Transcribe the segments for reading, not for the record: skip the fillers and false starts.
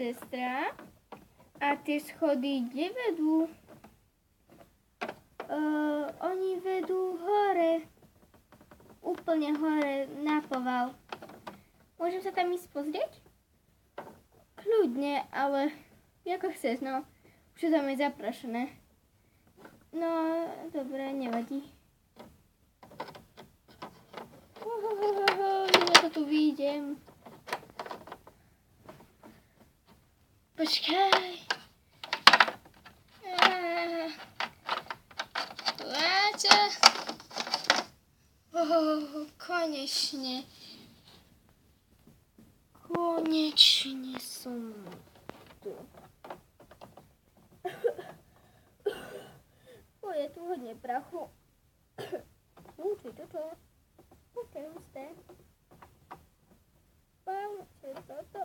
sestra. A tie schody kde vedú? Oni vedú hore. Úplne hore na poval. Môžem sa tam ísť pozrieť? Kľudne, ale ako chceš, no. Už tam je zaprašené. No, dobre, nevadí. Ja to tu vidím. Počkaj. Láťa. Konečne. Konečne som tu. Je tu hodně prachu. Čo toto? Ok, husté. Toto.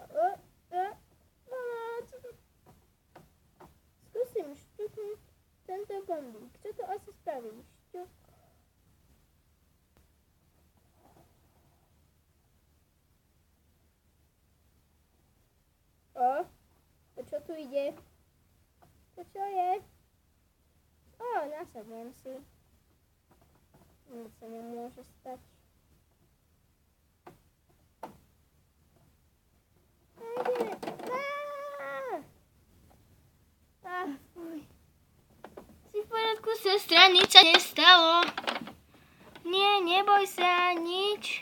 Skúsim šťuknúť tento gombík. Čo to asi spraví? Šťuk. To čo tu ide? To čo je? Nasadujem si. Nic sa nemôže stať. Fuj. Si v poriadku, sestra? Nič sa nestalo. Nie, neboj sa, nič.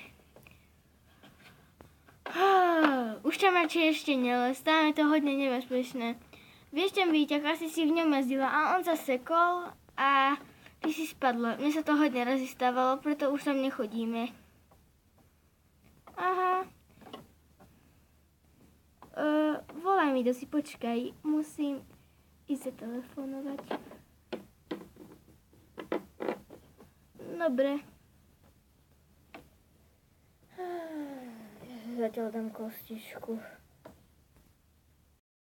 Už tam radšej ešte nelez, tam je to hodne nebezpečné. Vieš, ten výťah, asi si v ňom jazdila a on sa sekol a ty si spadla. Mne sa to hodne razy stávalo, preto už tam nechodíme. Aha. Volaj mi, dosi, počkaj. Musím ísť zatelefonovať. Dobre. Zatiaľ dám kostičku.